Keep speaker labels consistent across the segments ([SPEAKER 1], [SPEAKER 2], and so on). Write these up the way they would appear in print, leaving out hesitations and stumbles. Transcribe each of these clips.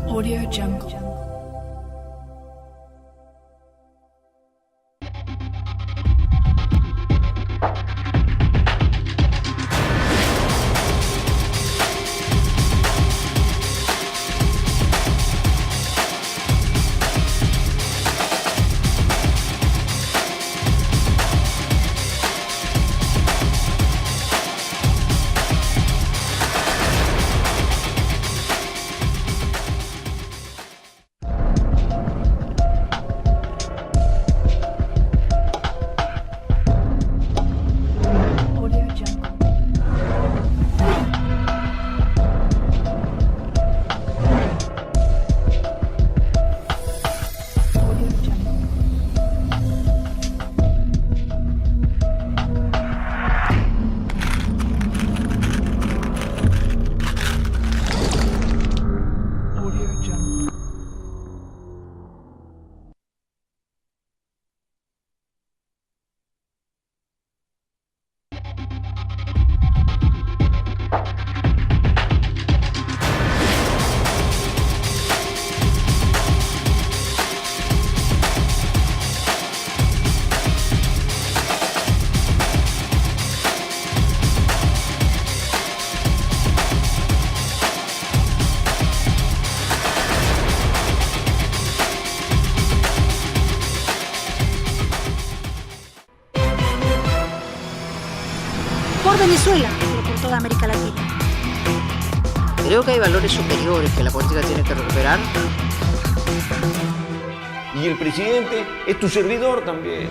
[SPEAKER 1] Audio Jungle.
[SPEAKER 2] Por Venezuela, pero por toda América Latina.
[SPEAKER 3] Creo que hay valores superiores que la política tiene que recuperar.
[SPEAKER 4] Y el presidente es tu servidor también.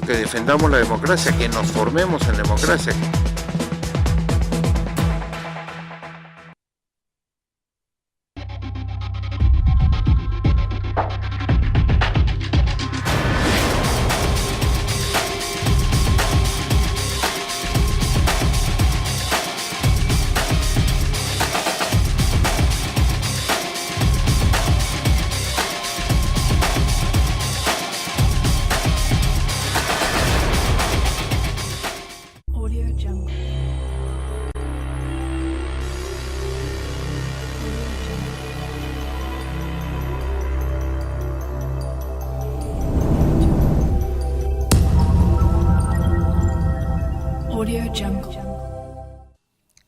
[SPEAKER 5] Que defendamos la democracia, que nos formemos en democracia.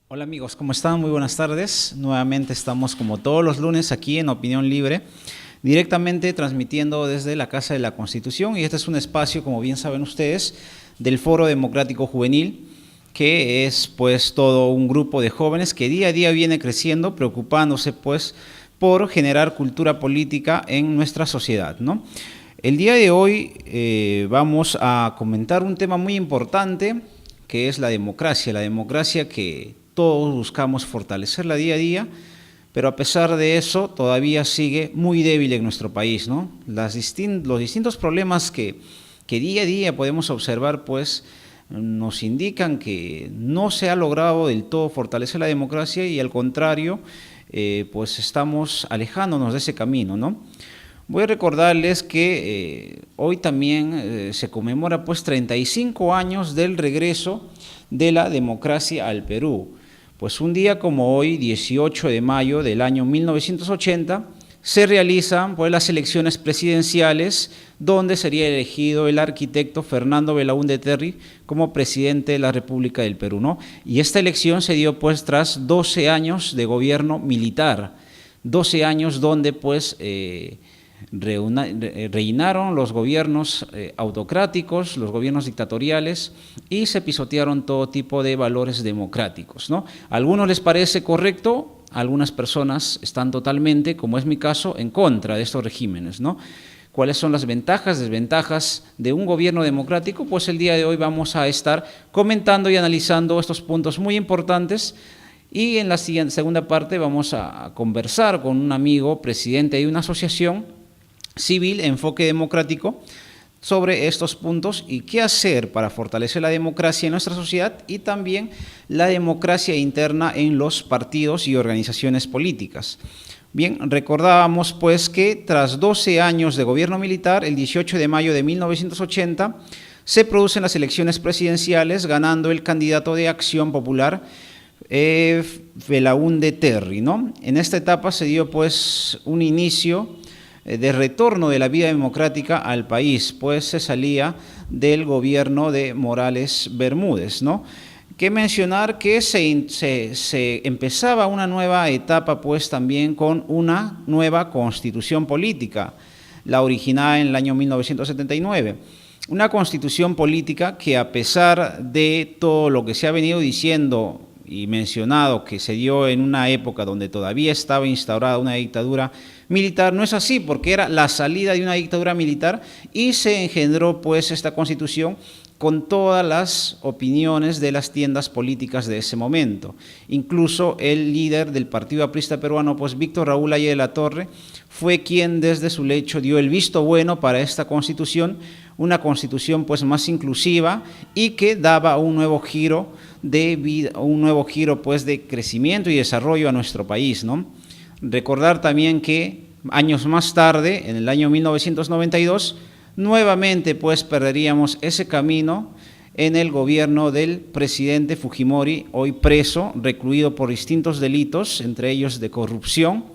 [SPEAKER 6] Hola amigos, ¿cómo están? Muy buenas tardes. Nuevamente estamos como todos los lunes aquí en Opinión Libre, directamente transmitiendo desde la Casa de la Constitución, y este es un espacio, como bien saben ustedes, del Foro Democrático Juvenil, que es pues todo un grupo de jóvenes que día a día viene creciendo, preocupándose pues por generar cultura política en nuestra sociedad, ¿no? El día de hoy vamos a comentar un tema muy importante, que es la democracia que todos buscamos fortalecerla día a día, pero a pesar de eso todavía sigue muy débil en nuestro país, ¿no? Los distintos problemas que día a día podemos observar, pues, nos indican que no se ha logrado del todo fortalecer la democracia y al contrario, pues estamos alejándonos de ese camino, ¿no? Voy a recordarles que hoy también se conmemora pues 35 años del regreso de la democracia al Perú. Pues un día como hoy, 18 de mayo del año 1980, se realizan pues las elecciones presidenciales donde sería elegido el arquitecto Fernando Belaúnde Terry como presidente de la República del Perú, ¿no? Y esta elección se dio pues tras 12 años de gobierno militar, 12 años donde pues reinaron los gobiernos autocráticos, los gobiernos dictatoriales, y se pisotearon todo tipo de valores democráticos, ¿no? A algunos les parece correcto, a algunas personas están totalmente, como es mi caso, en contra de estos regímenes, ¿no? ¿Cuáles son las ventajas, desventajas de un gobierno democrático? Pues el día de hoy vamos a estar comentando y analizando estos puntos muy importantes. Y en la segunda parte vamos a conversar con un amigo, presidente de una asociación civil, Enfoque Democrático, sobre estos puntos y qué hacer para fortalecer la democracia en nuestra sociedad y también la democracia interna en los partidos y organizaciones políticas. Bien, recordábamos pues que tras 12 años de gobierno militar, el 18 de mayo de 1980, se producen las elecciones presidenciales, ganando el candidato de Acción Popular, Belaúnde Terry, ¿no? En esta etapa se dio pues un inicio de retorno de la vida democrática al país, pues se salía del gobierno de Morales Bermúdez, ¿no? Que mencionar que se empezaba una nueva etapa pues también con una nueva constitución política, la originada en el año 1979. Una constitución política que, a pesar de todo lo que se ha venido diciendo y mencionado, que se dio en una época donde todavía estaba instaurada una dictadura militar, no es así, porque era la salida de una dictadura militar y se engendró pues esta constitución con todas las opiniones de las tiendas políticas de ese momento. Incluso el líder del Partido Aprista Peruano, pues Víctor Raúl Haya de la Torre, fue quien desde su lecho dio el visto bueno para esta constitución, una constitución pues más inclusiva y que daba un nuevo giro de vida, un nuevo giro pues de crecimiento y desarrollo a nuestro país, ¿no? Recordar también que años más tarde, en el año 1992, nuevamente pues perderíamos ese camino en el gobierno del presidente Fujimori, hoy preso, recluido por distintos delitos, entre ellos de corrupción,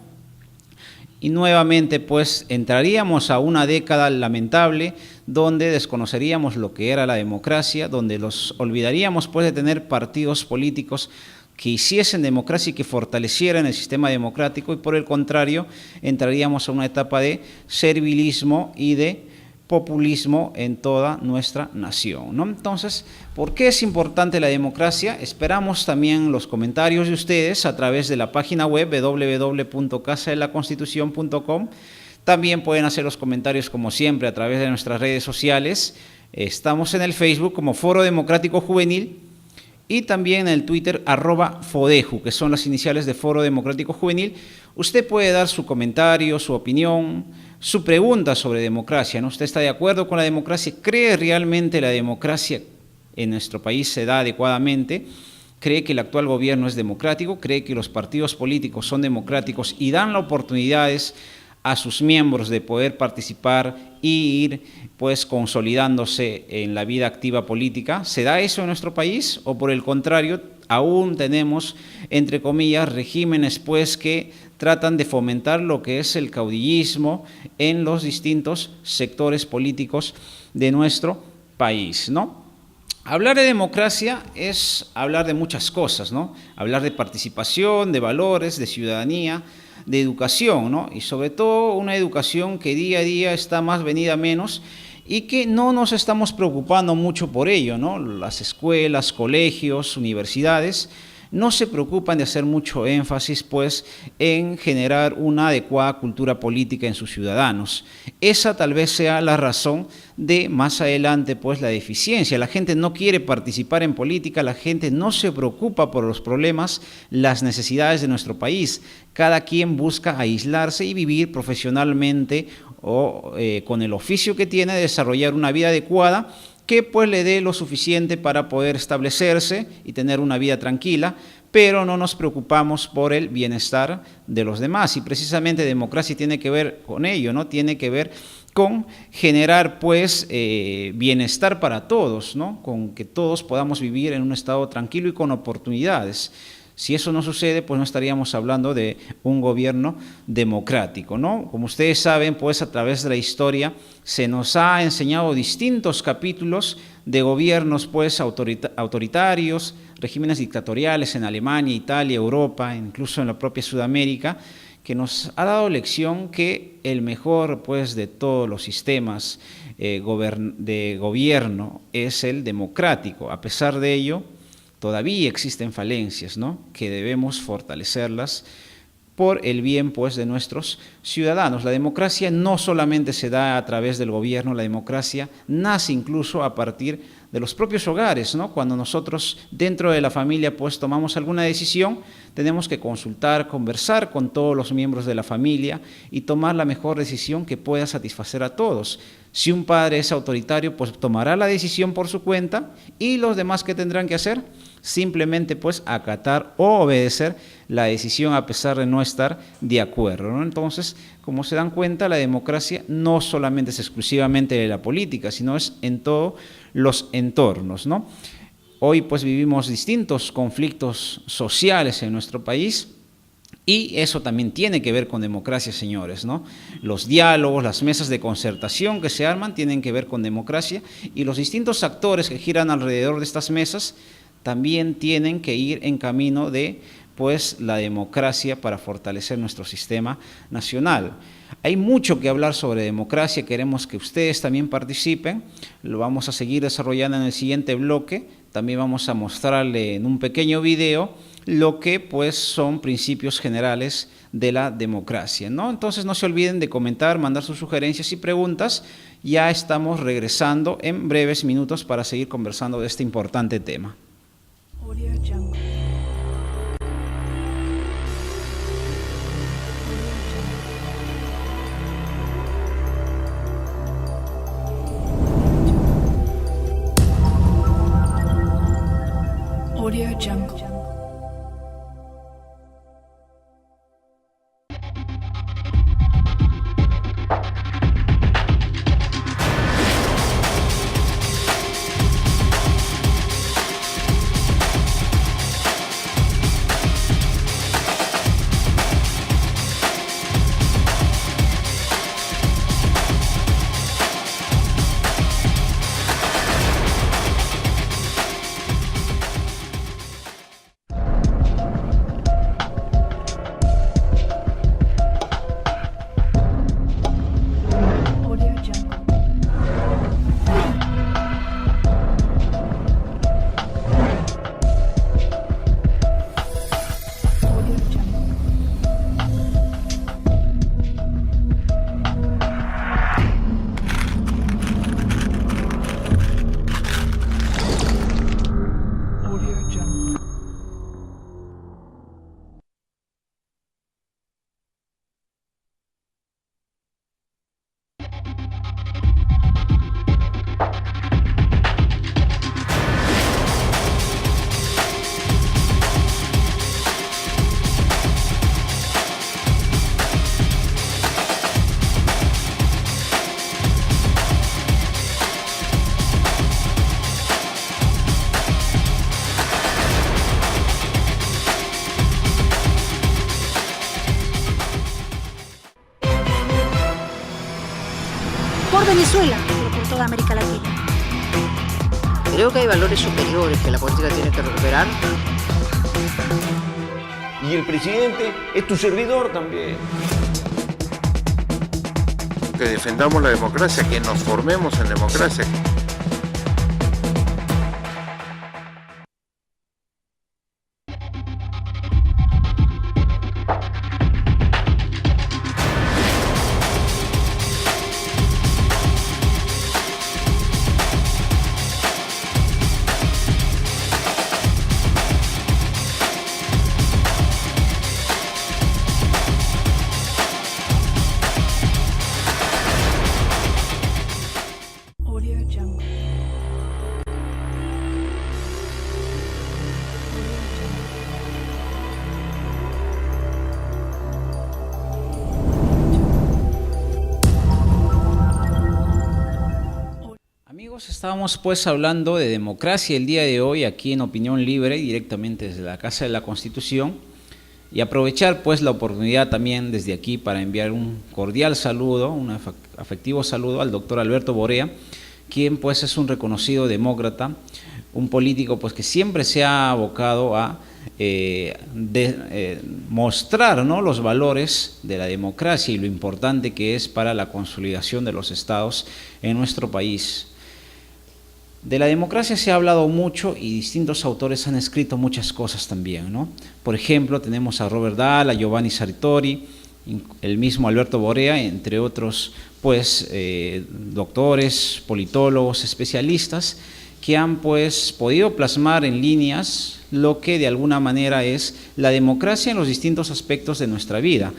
[SPEAKER 6] y nuevamente pues entraríamos a una década lamentable donde desconoceríamos lo que era la democracia, donde los olvidaríamos pues de tener partidos políticos que hiciesen democracia y que fortalecieran el sistema democrático, y por el contrario entraríamos a una etapa de servilismo y de populismo en toda nuestra nación, ¿no? Entonces, ¿por qué es importante la democracia? Esperamos también los comentarios de ustedes a través de la página web www.casadelaconstitucion.com. También pueden hacer los comentarios, como siempre, a través de nuestras redes sociales. Estamos en el Facebook como Foro Democrático Juvenil y también en el Twitter @Fodeju, que son las iniciales de Foro Democrático Juvenil. Usted puede dar su comentario, su opinión, su pregunta sobre democracia, ¿no? ¿Usted está de acuerdo con la democracia? ¿Cree realmente la democracia en nuestro país se da adecuadamente? ¿Cree que el actual gobierno es democrático? ¿Cree que los partidos políticos son democráticos y dan las oportunidades a sus miembros de poder participar y ir pues consolidándose en la vida activa política? ¿Se da eso en nuestro país o por el contrario aún tenemos, entre comillas, regímenes pues que tratan de fomentar lo que es el caudillismo en los distintos sectores políticos de nuestro país, ¿no? Hablar de democracia es hablar de muchas cosas, ¿no? Hablar de participación, de valores, de ciudadanía, de educación, ¿no? Y sobre todo una educación que día a día está más venida menos y que no nos estamos preocupando mucho por ello, ¿no? Las escuelas, colegios, universidades no se preocupan de hacer mucho énfasis pues en generar una adecuada cultura política en sus ciudadanos. Esa tal vez sea la razón de más adelante pues la deficiencia. La gente no quiere participar en política, la gente no se preocupa por los problemas, las necesidades de nuestro país. Cada quien busca aislarse y vivir profesionalmente o con el oficio que tiene, desarrollar una vida adecuada que pues le dé lo suficiente para poder establecerse y tener una vida tranquila, pero no nos preocupamos por el bienestar de los demás. Y precisamente democracia tiene que ver con ello, ¿no? Tiene que ver con generar pues bienestar para todos, ¿no? Con que todos podamos vivir en un estado tranquilo y con oportunidades. Si eso no sucede, pues no estaríamos hablando de un gobierno democrático, ¿no? Como ustedes saben, pues a través de la historia se nos ha enseñado distintos capítulos de gobiernos pues autoritarios, regímenes dictatoriales en Alemania, Italia, Europa, incluso en la propia Sudamérica, que nos ha dado lección que el mejor pues de todos los sistemas de gobierno es el democrático. A pesar de ello, todavía existen falencias, ¿no? Que debemos fortalecerlas por el bien pues de nuestros ciudadanos. La democracia no solamente se da a través del gobierno, la democracia nace incluso a partir de los propios hogares, ¿no? Cuando nosotros dentro de la familia pues tomamos alguna decisión, tenemos que consultar, conversar con todos los miembros de la familia y tomar la mejor decisión que pueda satisfacer a todos. Si un padre es autoritario, pues tomará la decisión por su cuenta y los demás, ¿qué tendrán que hacer? Simplemente pues acatar o obedecer la decisión a pesar de no estar de acuerdo, ¿no? Entonces, como se dan cuenta, la democracia no solamente es exclusivamente de la política, sino es en todos los entornos, ¿no? Hoy pues vivimos distintos conflictos sociales en nuestro país y eso también tiene que ver con democracia, señores, ¿no? Los diálogos, las mesas de concertación que se arman tienen que ver con democracia y los distintos actores que giran alrededor de estas mesas también tienen que ir en camino de pues la democracia para fortalecer nuestro sistema nacional. Hay mucho que hablar sobre democracia, queremos que ustedes también participen, lo vamos a seguir desarrollando en el siguiente bloque, también vamos a mostrarle en un pequeño video lo que pues son principios generales de la democracia, ¿no? Entonces no se olviden de comentar, mandar sus sugerencias y preguntas, ya estamos regresando en breves minutos para seguir conversando de este importante tema.
[SPEAKER 1] Audio Jungle. Audio Jungle.
[SPEAKER 2] Por Venezuela, pero por toda América Latina.
[SPEAKER 3] Creo que hay valores superiores que la política tiene que recuperar.
[SPEAKER 4] Y el presidente es tu servidor también.
[SPEAKER 5] Que defendamos la democracia, que nos formemos en democracia.
[SPEAKER 1] Audio Jungle.
[SPEAKER 6] Amigos, estábamos pues hablando de democracia el día de hoy aquí en Opinión Libre, directamente desde la Casa de la Constitución, y aprovechar pues la oportunidad también desde aquí para enviar un cordial saludo, un afectivo saludo al doctor Alberto Borea, quien pues es un reconocido demócrata, un político pues que siempre se ha abocado a mostrar, ¿no?, los valores de la democracia y lo importante que es para la consolidación de los estados en nuestro país. De la democracia se ha hablado mucho y distintos autores han escrito muchas cosas también, ¿no? Por ejemplo, tenemos a Robert Dahl, a Giovanni Sartori, el mismo Alberto Borea, entre otros pues doctores, politólogos, especialistas, que han pues podido plasmar en líneas lo que de alguna manera es la democracia en los distintos aspectos de nuestra vida.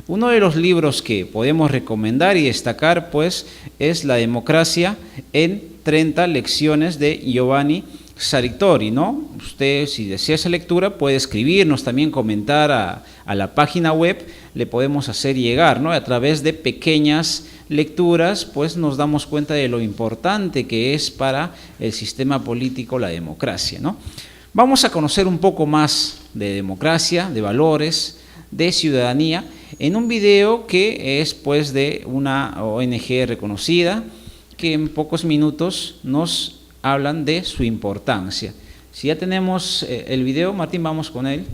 [SPEAKER 6] Uno de los libros que podemos recomendar y destacar pues es La democracia en 30 lecciones de Giovanni Sartori, ¿no? Usted, si desea esa lectura, puede escribirnos, también comentar a la página web, le podemos hacer llegar, ¿no? A través de pequeñas lecturas, pues nos damos cuenta de lo importante que es para el sistema político la democracia, ¿no? Vamos a conocer un poco más de democracia, de valores, de ciudadanía, en un video que es pues de una ONG reconocida, que en pocos minutos nos hablan de su importancia. Si ya tenemos el video, Martín, vamos con él.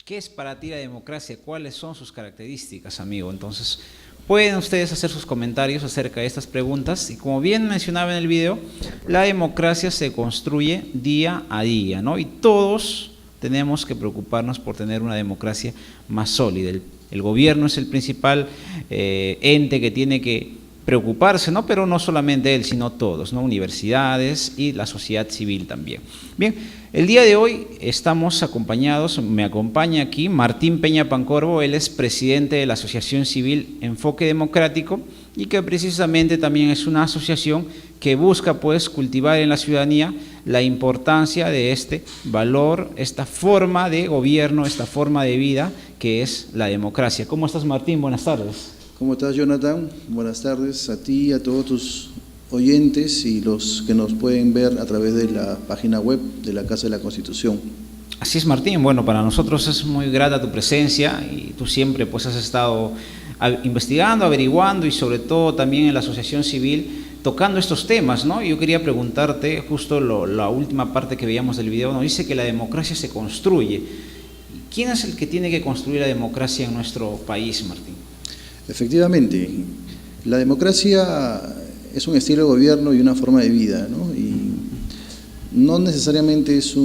[SPEAKER 6] ¿Qué es para ti la democracia? ¿Cuáles son sus características, amigo? Entonces, pueden ustedes hacer sus comentarios acerca de estas preguntas. Y como bien mencionaba en el video, la democracia se construye día a día, ¿no? Y todos tenemos que preocuparnos por tener una democracia más sólida. El gobierno es el principal ente que tiene que preocuparse, ¿no? Pero no solamente él, sino todos, ¿no? Universidades y la sociedad civil también. Bien, el día de hoy estamos acompañados, me acompaña aquí Martín Peña Pancorbo, él es presidente de la Asociación Civil Enfoque Democrático y que precisamente también es una asociación que busca pues cultivar en la ciudadanía la importancia de este valor, esta forma de gobierno, esta forma de vida que es la democracia. ¿Cómo estás, Martín? Buenas tardes.
[SPEAKER 7] ¿Cómo estás, Jonathan? Buenas tardes a ti y a todos tus oyentes y los que nos pueden ver a través de la página web de la Casa de la Constitución.
[SPEAKER 6] Así es, Martín. Bueno, para nosotros es muy grata tu presencia y tú siempre pues has estado investigando, averiguando y sobre todo también en la asociación civil tocando estos temas, ¿no? Yo quería preguntarte justo la última parte que veíamos del video, nos dice que la democracia se construye. ¿Quién es el que tiene que construir la democracia en nuestro país, Martín?
[SPEAKER 7] Efectivamente, la democracia es un estilo de gobierno y una forma de vida, ¿no? Y no necesariamente es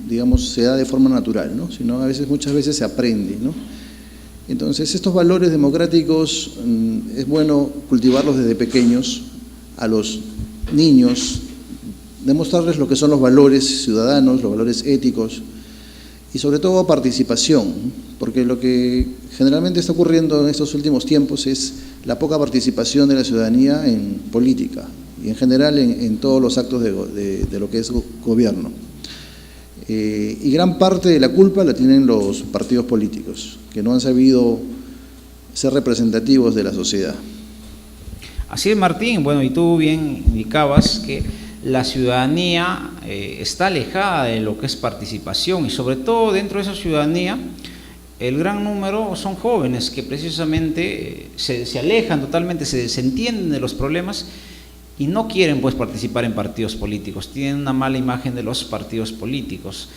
[SPEAKER 7] digamos, se da de forma natural, ¿no? Sino muchas veces se aprende, ¿no? Entonces, estos valores democráticos es bueno cultivarlos desde pequeños a los niños, demostrarles lo que son los valores ciudadanos, los valores éticos y sobre todo participación, porque lo que generalmente está ocurriendo en estos últimos tiempos es la poca participación de la ciudadanía en política y en general en todos los actos de lo que es gobierno. Y gran parte de la culpa la tienen los partidos políticos, que no han sabido ser representativos de la sociedad.
[SPEAKER 6] Así es, Martín. Bueno, y tú bien indicabas que la ciudadanía está alejada de lo que es participación y sobre todo dentro de esa ciudadanía el gran número son jóvenes que precisamente se alejan totalmente, se desentienden de los problemas y no quieren pues participar en partidos políticos, tienen una mala imagen de los partidos políticos.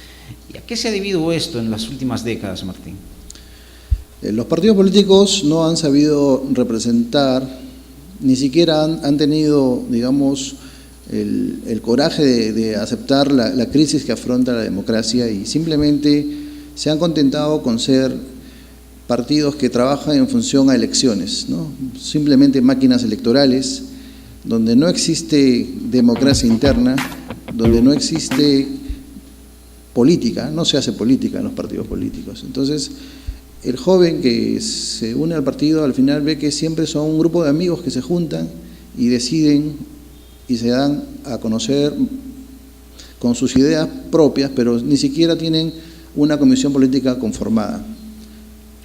[SPEAKER 6] ¿Y a qué se ha debido esto en las últimas décadas, Martín?
[SPEAKER 7] Los partidos políticos no han sabido representar, ni siquiera han tenido, digamos, el coraje de aceptar la crisis que afronta la democracia y simplemente se han contentado con ser partidos que trabajan en función a elecciones, ¿no? Simplemente máquinas electorales, donde no existe democracia interna, donde no existe política, no se hace política en los partidos políticos. Entonces, el joven que se une al partido al final ve que siempre son un grupo de amigos que se juntan y deciden y se dan a conocer con sus ideas propias, pero ni siquiera tienen una comisión política conformada.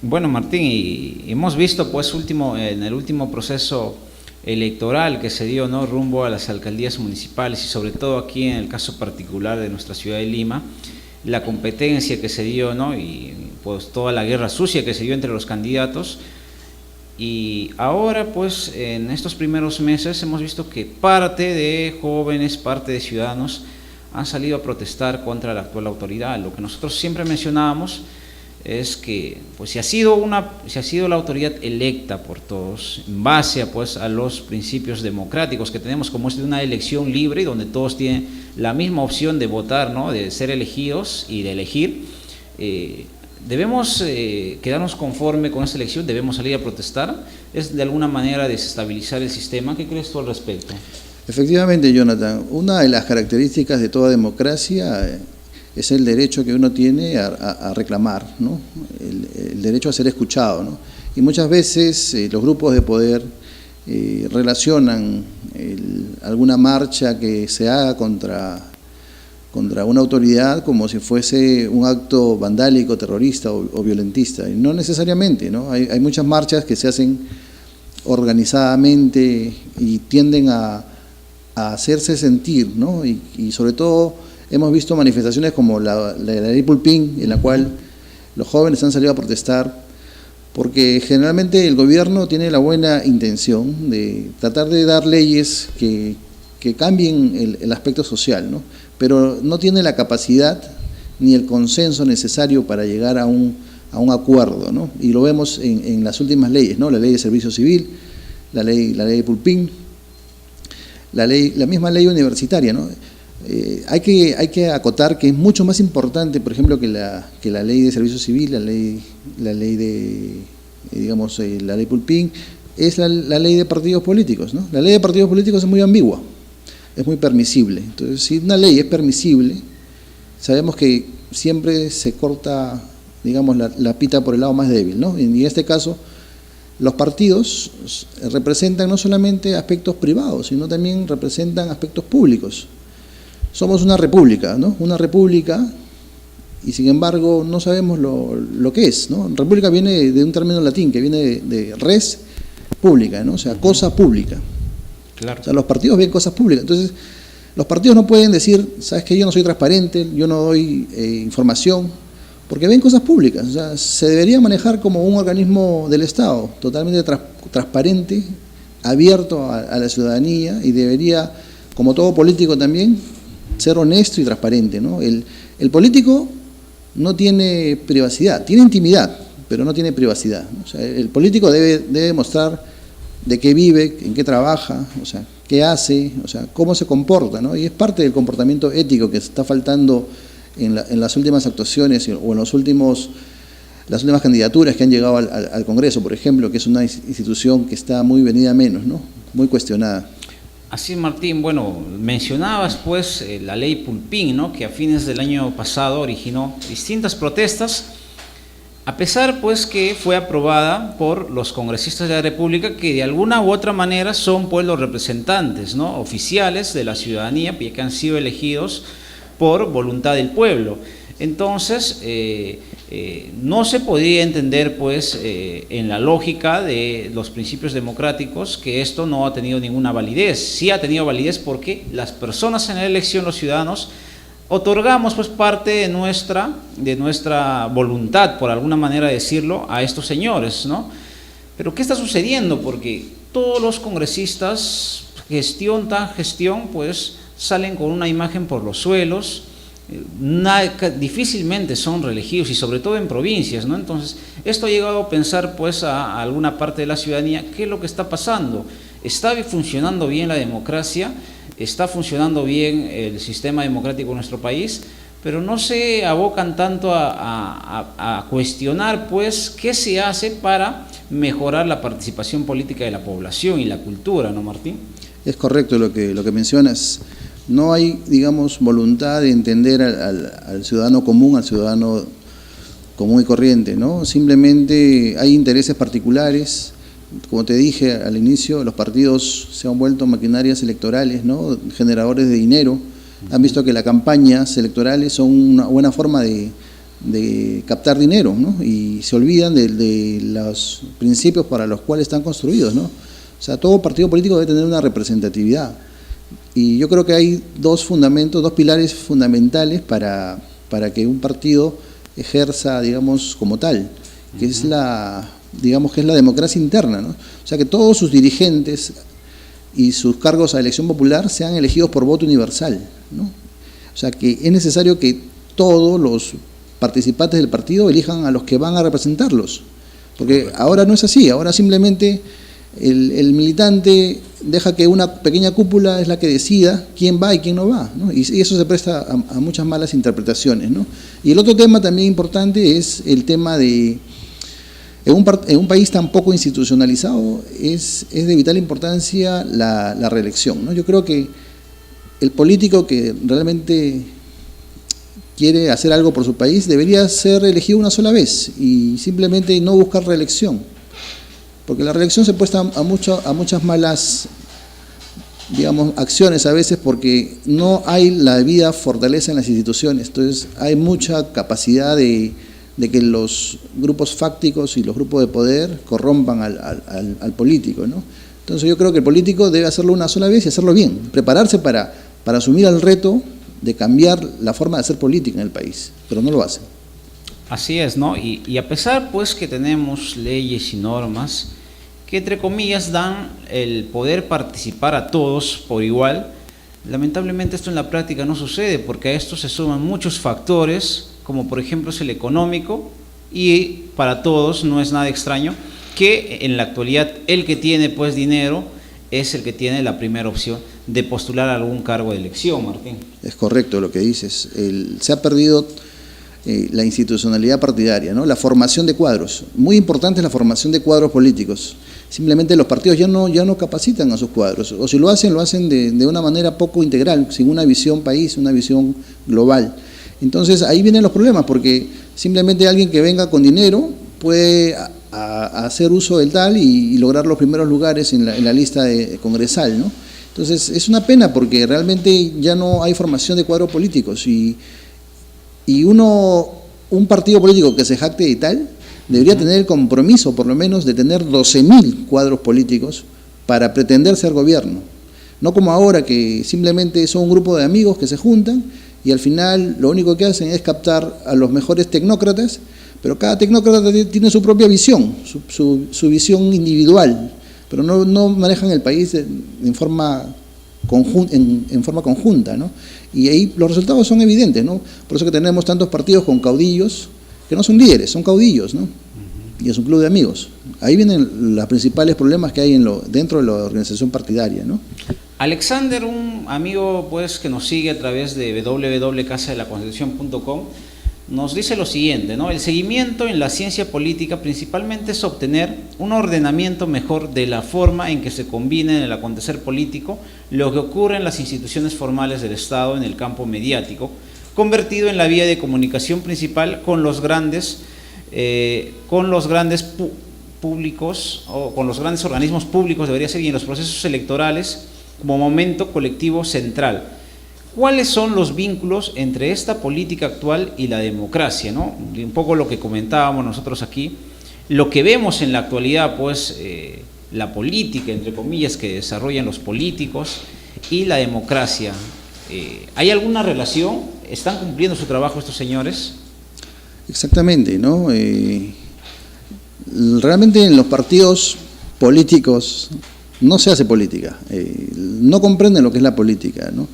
[SPEAKER 6] Bueno, Martín, y hemos visto pues en el último proceso electoral que se dio, ¿no?, rumbo a las alcaldías municipales y sobre todo aquí en el caso particular de nuestra ciudad de Lima, la competencia que se dio, ¿no?, y pues toda la guerra sucia que se dio entre los candidatos. Y ahora pues en estos primeros meses hemos visto que parte de jóvenes, parte de ciudadanos han salido a protestar contra la actual autoridad. Lo que nosotros siempre mencionábamos es que pues si ha sido la autoridad electa por todos en base a los principios democráticos que tenemos, como es de una elección libre y donde todos tienen la misma opción de votar, ¿no?, de ser elegidos y de elegir, debemos quedarnos conforme con esta elección, debemos salir a protestar. Es de alguna manera desestabilizar el sistema. ¿Qué crees tú al respecto?
[SPEAKER 7] Efectivamente, Jonathan, una de las características de toda democracia es el derecho que uno tiene a reclamar, ¿no?, el derecho a ser escuchado, ¿no? Y muchas veces los grupos de poder relacionan alguna marcha que se haga contra una autoridad como si fuese un acto vandálico, terrorista o violentista, y no necesariamente, ¿no? Hay muchas marchas que se hacen organizadamente y tienden a hacerse sentir, ¿no? Y sobre todo hemos visto manifestaciones como la ley Pulpín, en la cual los jóvenes han salido a protestar, porque generalmente el gobierno tiene la buena intención de tratar de dar leyes que cambien el aspecto social, ¿no?, pero no tiene la capacidad ni el consenso necesario para llegar a un acuerdo, ¿no? Y lo vemos en las últimas leyes, ¿no?, la ley de servicio civil, la ley Pulpín, la misma ley universitaria, ¿no? Hay que acotar que es mucho más importante, por ejemplo, que la ley de servicio civil, la ley de, digamos, la ley Pulpín, es la ley de partidos políticos, ¿no? La ley de partidos políticos es muy ambigua, es muy permisible. Entonces, si una ley es permisible, sabemos que siempre se corta, digamos, la pita por el lado más débil, ¿no? Y en este caso, los partidos representan no solamente aspectos privados, sino también representan aspectos públicos. Somos una república, ¿no?, una república, y sin embargo no sabemos lo que es, ¿no? República viene de un término latín que viene de res pública, ¿no?, o sea, cosa pública.
[SPEAKER 6] Claro.
[SPEAKER 7] O sea, los partidos ven cosas públicas. Entonces, los partidos no pueden decir, sabes que yo no soy transparente, yo no doy información, porque ven cosas públicas. O sea, se debería manejar como un organismo del Estado, totalmente transparente, abierto a la ciudadanía, y debería, como todo político también, ser honesto y transparente, ¿no? El político no tiene privacidad, tiene intimidad, pero no tiene privacidad, ¿no? O sea, el político debe mostrar de qué vive, en qué trabaja, o sea, qué hace, o sea, cómo se comporta, ¿no? Y es parte del comportamiento ético que está faltando en las últimas actuaciones o en las últimas candidaturas que han llegado al Congreso, por ejemplo, que es una institución que está muy venida a menos, ¿no?, muy cuestionada.
[SPEAKER 6] Así es, Martín. Bueno, mencionabas pues la ley Pulpín, ¿no?, que a fines del año pasado originó distintas protestas, a pesar pues que fue aprobada por los congresistas de la República, que de alguna u otra manera son pues los representantes, ¿no?, oficiales de la ciudadanía, que han sido elegidos por voluntad del pueblo. Entonces, no se podía entender pues en la lógica de los principios democráticos que esto no ha tenido ninguna validez. Sí ha tenido validez porque las personas en la elección, los ciudadanos, otorgamos pues parte de nuestra voluntad, por alguna manera decirlo, a estos señores, ¿no? Pero ¿qué está sucediendo? Porque todos los congresistas, gestión tras gestión, pues salen con una imagen por los suelos, difícilmente son reelegidos, y sobre todo en provincias, ¿no? Entonces, esto ha llegado a pensar pues a alguna parte de la ciudadanía, ¿qué es lo que está pasando? ¿Está funcionando bien la democracia? ¿Está funcionando bien el sistema democrático en nuestro país? Pero no se abocan tanto a cuestionar, pues, qué se hace para mejorar la participación política de la población y la cultura, ¿no, Martín?
[SPEAKER 7] Es correcto lo que mencionas. No hay, digamos, voluntad de entender al ciudadano común, al ciudadano común y corriente, ¿no? Simplemente hay intereses particulares. Como te dije al inicio, los partidos se han vuelto maquinarias electorales, ¿no? Generadores de dinero. Han visto que las campañas electorales son una buena forma de captar dinero, ¿no? Y se olvidan de los principios para los cuales están construidos, ¿no? O sea, todo partido político debe tener una representatividad. Y yo creo que hay dos pilares fundamentales para que un partido ejerza, digamos, como tal, que es la democracia interna, ¿no? O sea, que todos sus dirigentes y sus cargos a elección popular sean elegidos por voto universal, ¿no? O sea, que es necesario que todos los participantes del partido elijan a los que van a representarlos, porque ahora no es así, ahora simplemente el militante deja que una pequeña cúpula es la que decida quién va y quién no va, ¿no? Y eso se presta a muchas malas interpretaciones, ¿no? Y el otro tema también importante es el tema de, en un país tan poco institucionalizado, es de vital importancia la reelección, ¿no? Yo creo que el político que realmente quiere hacer algo por su país debería ser elegido una sola vez y simplemente no buscar reelección, porque la reelección se presta a muchas malas, digamos, acciones a veces, porque no hay la debida fortaleza en las instituciones. Entonces hay mucha capacidad de que los grupos fácticos y los grupos de poder corrompan al político, ¿no? Entonces yo creo que el político debe hacerlo una sola vez y hacerlo bien, prepararse para asumir el reto de cambiar la forma de hacer política en el país, pero no lo hace.
[SPEAKER 6] Así es, ¿no? Y a pesar, pues, que tenemos leyes y normas que, entre comillas, dan el poder participar a todos por igual, lamentablemente esto en la práctica no sucede, porque a esto se suman muchos factores, como por ejemplo es el económico, y para todos no es nada extraño que en la actualidad el que tiene, pues, dinero es el que tiene la primera opción de postular a algún cargo de elección, Martín.
[SPEAKER 7] Es correcto lo que dices. Se ha perdido la institucionalidad partidaria, ¿no? La formación de cuadros. Muy importante es la formación de cuadros políticos. Simplemente los partidos ya no capacitan a sus cuadros, o si lo hacen de una manera poco integral, sin una visión país, una visión global. Entonces ahí vienen los problemas, porque simplemente alguien que venga con dinero puede hacer uso del tal y lograr los primeros lugares en la lista congresal, ¿no? Entonces es una pena, porque realmente ya no hay formación de cuadros políticos y un partido político que se jacte de tal debería tener el compromiso, por lo menos, de tener 12.000 cuadros políticos para pretender ser gobierno. No como ahora, que simplemente son un grupo de amigos que se juntan y al final lo único que hacen es captar a los mejores tecnócratas, pero cada tecnócrata tiene su propia visión, su visión individual, pero no manejan el país en forma conjunta, ¿no? Y ahí los resultados son evidentes, ¿no? Por eso que tenemos tantos partidos con caudillos, que no son líderes, son caudillos, ¿no? Y es un club de amigos. Ahí vienen los principales problemas que hay dentro de la organización partidaria, ¿no?
[SPEAKER 6] Alexander, un amigo, pues, que nos sigue a través de www.casadelaconstitucion.com, nos dice lo siguiente, ¿no? El seguimiento en la ciencia política principalmente es obtener un ordenamiento mejor de la forma en que se combina en el acontecer político lo que ocurre en las instituciones formales del Estado en el campo mediático, convertido en la vía de comunicación principal con los grandes públicos, o con los grandes organismos públicos, debería ser, y en los procesos electorales como momento colectivo central. ¿Cuáles son los vínculos entre esta política actual y la democracia, ¿no? Un poco lo que comentábamos nosotros aquí, lo que vemos en la actualidad, pues, la política, entre comillas, que desarrollan los políticos y la democracia. ¿Hay alguna relación? ¿Están cumpliendo su trabajo estos señores?
[SPEAKER 7] Exactamente, ¿no? Realmente en los partidos políticos no se hace política, no comprenden lo que es la política, ¿no?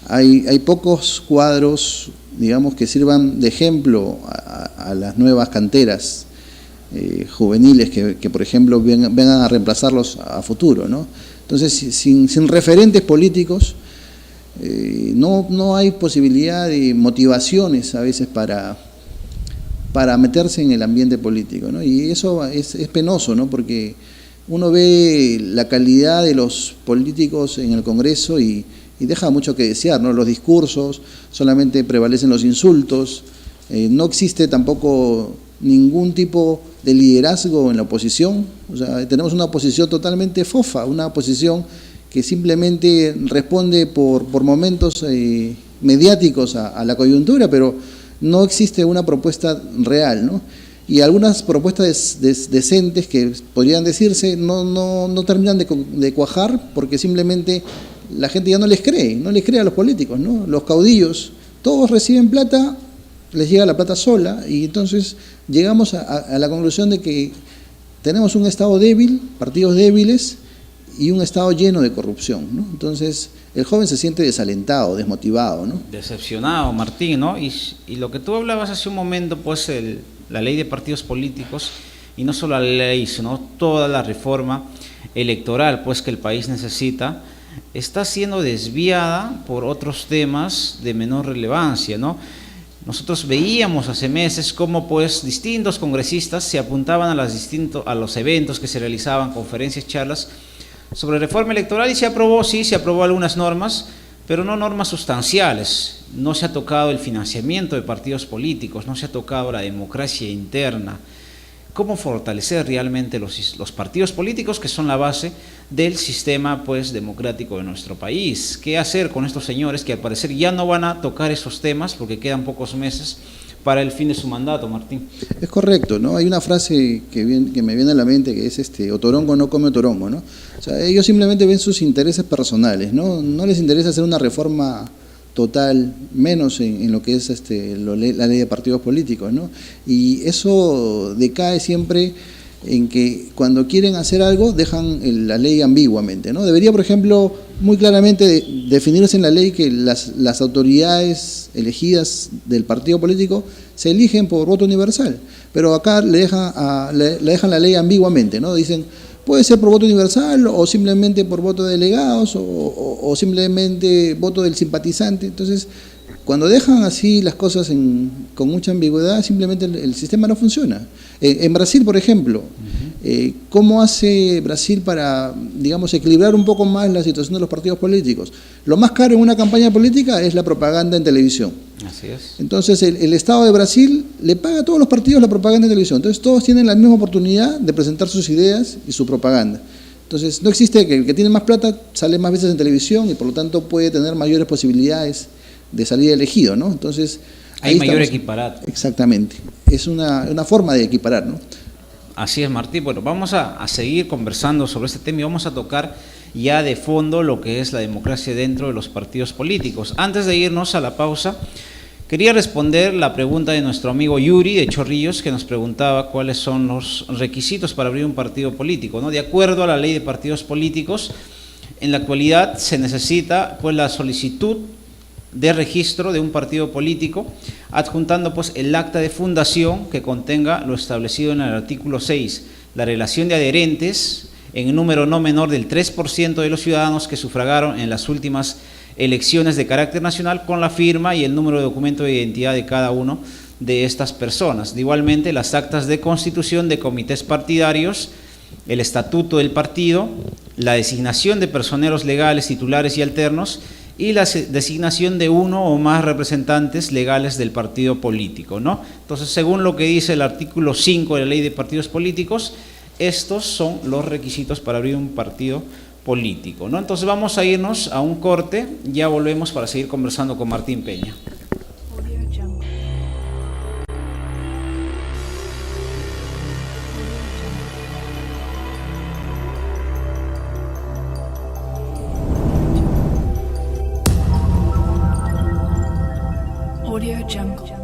[SPEAKER 7] Hay pocos cuadros, digamos, que sirvan de ejemplo a las nuevas canteras juveniles que, por ejemplo, vengan a reemplazarlos a futuro, ¿no? Entonces, sin referentes políticos, no hay posibilidad de motivaciones a veces para meterse en el ambiente político, ¿no? Y eso es penoso, ¿no? Porque uno ve la calidad de los políticos en el Congreso y deja mucho que desear, ¿no? Los discursos, solamente prevalecen los insultos, no existe tampoco ningún tipo de liderazgo en la oposición, o sea, tenemos una oposición totalmente fofa, una oposición que simplemente responde por momentos mediáticos a la coyuntura, pero no existe una propuesta real, ¿no? Y algunas propuestas decentes que podrían decirse no terminan de cuajar porque simplemente la gente ya no les cree a los políticos, ¿no? Los caudillos, todos reciben plata, les llega la plata sola y entonces llegamos a la conclusión de que tenemos un Estado débil, partidos débiles y un Estado lleno de corrupción, ¿no? Entonces el joven se siente desalentado, desmotivado, ¿no?
[SPEAKER 6] Decepcionado, Martín, ¿no? Y lo que tú hablabas hace un momento, pues la ley de partidos políticos, y no solo la ley, sino toda la reforma electoral, pues que el país necesita, está siendo desviada por otros temas de menor relevancia, ¿no? Nosotros veíamos hace meses cómo pues distintos congresistas se apuntaban a los eventos que se realizaban, conferencias, charlas sobre reforma electoral y se aprobó algunas normas, pero no normas sustanciales. No se ha tocado el financiamiento de partidos políticos, no se ha tocado la democracia interna. ¿Cómo fortalecer realmente los partidos políticos que son la base del sistema pues democrático de nuestro país? ¿Qué hacer con estos señores que al parecer ya no van a tocar esos temas porque quedan pocos meses para el fin de su mandato, Martín?
[SPEAKER 7] Es correcto, ¿no? Hay una frase que me viene a la mente que es otorongo no come otorongo, ¿no? O sea, ellos simplemente ven sus intereses personales, ¿no? No les interesa hacer una reforma total, menos en lo que es la ley de partidos políticos, ¿no? Y eso decae siempre en que cuando quieren hacer algo dejan la ley ambiguamente, ¿no? Debería, por ejemplo, muy claramente definirse en la ley que las autoridades elegidas del partido político se eligen por voto universal, pero acá le dejan la ley ambiguamente, ¿no? Dicen, puede ser por voto universal o simplemente por voto de delegados o simplemente voto del simpatizante. Entonces, cuando dejan así las cosas con mucha ambigüedad, simplemente el sistema no funciona. En Brasil, por ejemplo, ¿cómo hace Brasil para, digamos, equilibrar un poco más la situación de los partidos políticos? Lo más caro en una campaña política es la propaganda en televisión.
[SPEAKER 6] Así es.
[SPEAKER 7] Entonces, el Estado de Brasil le paga a todos los partidos la propaganda en televisión. Entonces, todos tienen la misma oportunidad de presentar sus ideas y su propaganda. Entonces, no existe que el que tiene más plata sale más veces en televisión y por lo tanto puede tener mayores posibilidades de salir elegido, ¿no? Entonces,
[SPEAKER 6] hay mayor equiparato.
[SPEAKER 7] Exactamente. Es una forma de equiparar, ¿no?
[SPEAKER 6] Así es, Martín. Bueno, vamos a seguir conversando sobre este tema y vamos a tocar ya de fondo lo que es la democracia dentro de los partidos políticos. Antes de irnos a la pausa, quería responder la pregunta de nuestro amigo Yuri de Chorrillos, que nos preguntaba cuáles son los requisitos para abrir un partido político, ¿no? De acuerdo a la ley de partidos políticos, en la actualidad se necesita pues la solicitud de registro de un partido político, adjuntando pues el acta de fundación que contenga lo establecido en el artículo 6, la relación de adherentes en número no menor del 3% de los ciudadanos que sufragaron en las últimas elecciones de carácter nacional con la firma y el número de documento de identidad de cada uno de estas personas. Igualmente, las actas de constitución de comités partidarios, el estatuto del partido, la designación de personeros legales, titulares y alternos, y la designación de uno o más representantes legales del partido político, ¿no? Entonces, según lo que dice el artículo 5 de la Ley de Partidos Políticos, estos son los requisitos para abrir un partido político, ¿no? Entonces, vamos a irnos a un corte, ya volvemos para seguir conversando con Martín Peña.
[SPEAKER 1] Audio Jungle. Audio Jungle.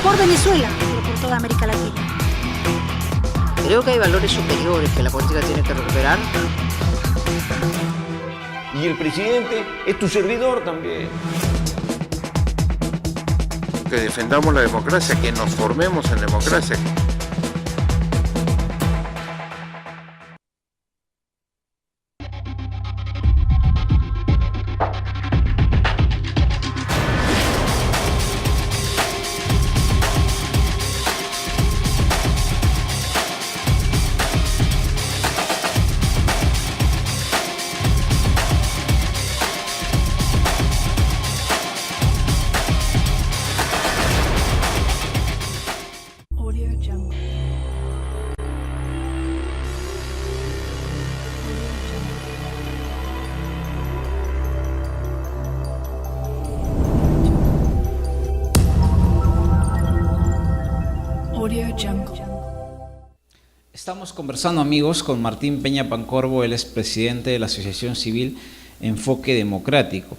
[SPEAKER 2] por Venezuela, pero por toda América Latina.
[SPEAKER 3] Creo que hay valores superiores que la política tiene que recuperar.
[SPEAKER 4] Y el presidente es tu servidor también.
[SPEAKER 5] Que defendamos la democracia, que nos formemos en democracia.
[SPEAKER 1] Audio Jungle. Audio Jungle.
[SPEAKER 6] Estamos conversando, amigos, con Martín Peña Pancorbo, él es presidente de la Asociación Civil Enfoque Democrático,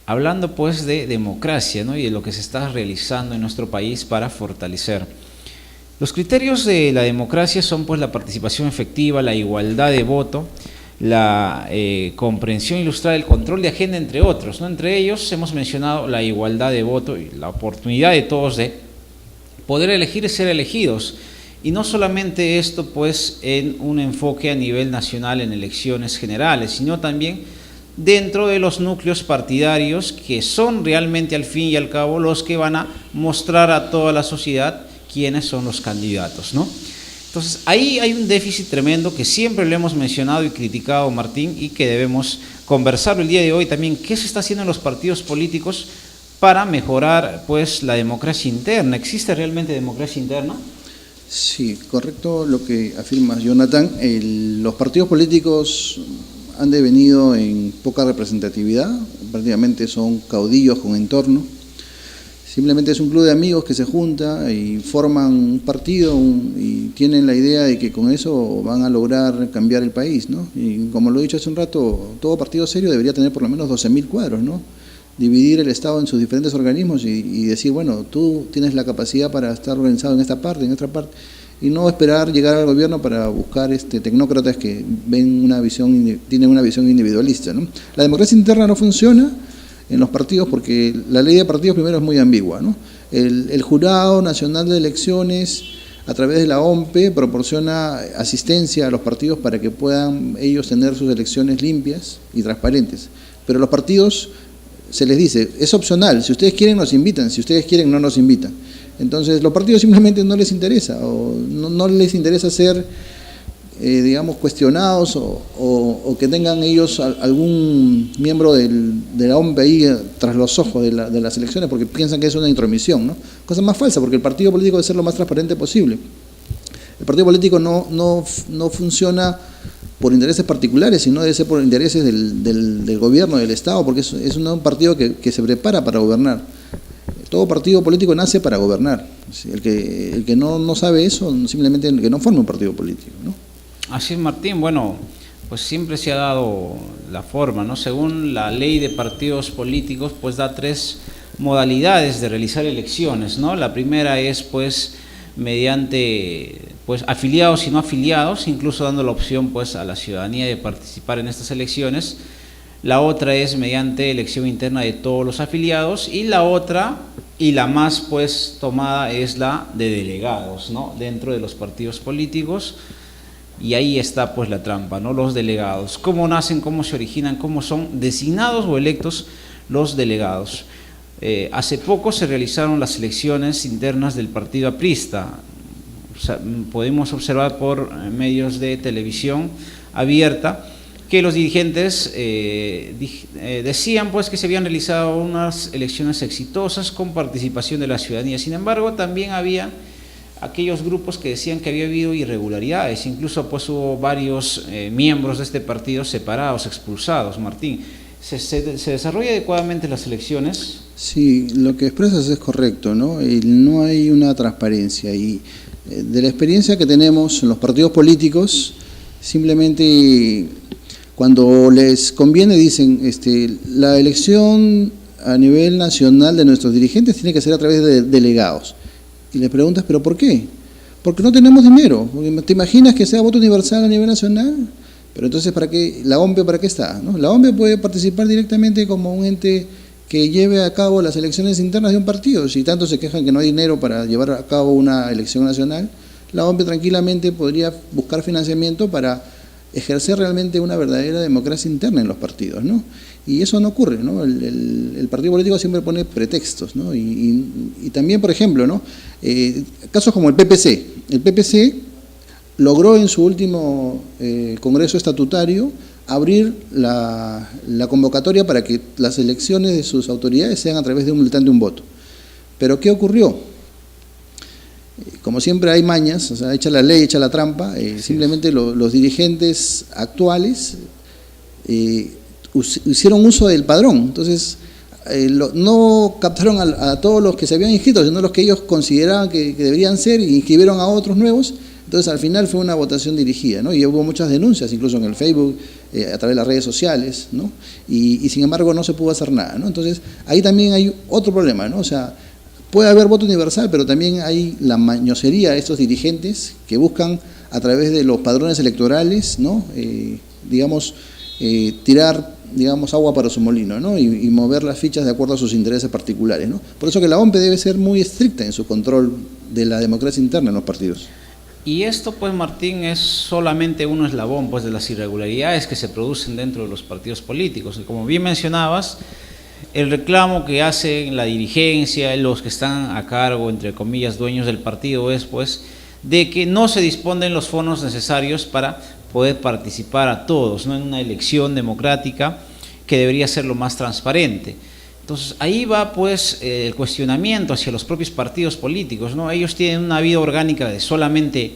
[SPEAKER 6] hablando pues de democracia, ¿no? Y de lo que se está realizando en nuestro país para fortalecer. Los criterios de la democracia son pues la participación efectiva, la igualdad de voto, la comprensión ilustrada del control de agenda, entre otros, ¿no? Entre ellos hemos mencionado la igualdad de voto y la oportunidad de todos de poder elegir y ser elegidos. Y no solamente esto pues en un enfoque a nivel nacional en elecciones generales, sino también dentro de los núcleos partidarios que son realmente al fin y al cabo los que van a mostrar a toda la sociedad quiénes son los candidatos, ¿no? Entonces ahí hay un déficit tremendo que siempre lo hemos mencionado y criticado, Martín, y que debemos conversar el día de hoy también. ¿Qué se está haciendo en los partidos políticos para mejorar pues la democracia interna? ¿Existe realmente democracia interna?
[SPEAKER 7] Sí, correcto lo que afirma Jonathan. Los partidos políticos han devenido en poca representatividad, prácticamente son caudillos con entorno. Simplemente es un club de amigos que se junta y forman un partido y tienen la idea de que con eso van a lograr cambiar el país, ¿no? Y como lo he dicho hace un rato, todo partido serio debería tener por lo menos 12.000 cuadros, ¿no? Dividir el Estado en sus diferentes organismos y decir, bueno, tú tienes la capacidad para estar organizado en esta parte, en otra parte, y no esperar llegar al gobierno para buscar tecnócratas que tienen una visión individualista, ¿no? La democracia interna no funciona en los partidos porque la ley de partidos primero es muy ambigua, ¿no? El Jurado Nacional de Elecciones, a través de la OMPE, proporciona asistencia a los partidos para que puedan ellos tener sus elecciones limpias y transparentes, pero los partidos se les dice, es opcional, si ustedes quieren nos invitan, si ustedes quieren no nos invitan. Entonces los partidos simplemente no les interesa, o no les interesa ser, digamos, cuestionados o que tengan ellos algún miembro de la OMP ahí tras los ojos de las elecciones, porque piensan que es una intromisión, ¿no? Cosa más falsa, porque el partido político debe ser lo más transparente posible. El partido político no funciona por intereses particulares, sino debe ser por intereses del gobierno, del Estado, porque es un partido que se prepara para gobernar. Todo partido político nace para gobernar. El que no sabe eso, simplemente que no forma un partido político, ¿no?
[SPEAKER 6] Así es, Martín. Bueno, pues siempre se ha dado la forma, ¿no? Según la ley de partidos políticos, pues da 3 modalidades de realizar elecciones, ¿no? La primera es pues mediante pues afiliados y no afiliados, incluso dando la opción pues a la ciudadanía de participar en estas elecciones. La otra es mediante elección interna de todos los afiliados, y la otra y la más pues tomada es la de delegados, ¿no? Dentro de los partidos políticos. Y ahí está pues la trampa, ¿no? Los delegados, cómo nacen, cómo se originan, cómo son designados o electos los delegados. Hace poco se realizaron las elecciones internas del partido aprista. O sea, podemos observar por medios de televisión abierta que los dirigentes decían pues que se habían realizado unas elecciones exitosas con participación de la ciudadanía. Sin embargo, también había aquellos grupos que decían que había habido irregularidades, incluso pues hubo varios miembros de este partido separados, expulsados. Martín, ¿se desarrolla adecuadamente las elecciones?
[SPEAKER 7] Sí, lo que expresas es correcto, ¿no? No hay una transparencia, y de la experiencia que tenemos en los partidos políticos, simplemente cuando les conviene dicen, la elección a nivel nacional de nuestros dirigentes tiene que ser a través de delegados. Y le preguntas, ¿pero por qué? Porque no tenemos dinero. ¿Te imaginas que sea voto universal a nivel nacional? Pero entonces, ¿para qué? ¿La OMPE para qué está? ¿No? La OMPE puede participar directamente como un ente que lleve a cabo las elecciones internas de un partido. Si tanto se quejan que no hay dinero para llevar a cabo una elección nacional, la OMPE tranquilamente podría buscar financiamiento para ejercer realmente una verdadera democracia interna en los partidos, ¿no? Y eso no ocurre, ¿no? El partido político siempre pone pretextos, ¿no? Y también, por ejemplo, ¿no? Casos como el PPC. El PPC logró en su último congreso estatutario abrir la convocatoria para que las elecciones de sus autoridades sean a través de un militante de un voto. Pero ¿qué ocurrió? Como siempre hay mañas, o sea, echa la ley, echa la trampa, simplemente los dirigentes actuales hicieron uso del padrón. Entonces, no captaron a todos los que se habían inscrito, sino los que ellos consideraban que deberían ser, y inscribieron a otros nuevos. Entonces, al final fue una votación dirigida, ¿no? Y hubo muchas denuncias, incluso en el Facebook, a través de las redes sociales, ¿no? Y sin embargo no se pudo hacer nada, ¿no? Entonces, ahí también hay otro problema, ¿no? O sea, puede haber voto universal, pero también hay la mañosería de estos dirigentes que buscan, a través de los padrones electorales, ¿no? Tirar, agua para su molino, ¿no? Y mover las fichas de acuerdo a sus intereses particulares, ¿no? Por eso que la OMPE debe ser muy estricta en su control de la democracia interna en los partidos.
[SPEAKER 6] Y esto, pues, Martín, es solamente un eslabón, pues, de las irregularidades que se producen dentro de los partidos políticos. Y como bien mencionabas, el reclamo que hace la dirigencia, los que están a cargo, entre comillas, dueños del partido, es, pues, de que no se disponen los fondos necesarios para poder participar a todos, ¿no? En una elección democrática que debería ser lo más transparente. Entonces, ahí va, pues, el cuestionamiento hacia los propios partidos políticos, ¿no? Ellos tienen una vida orgánica de solamente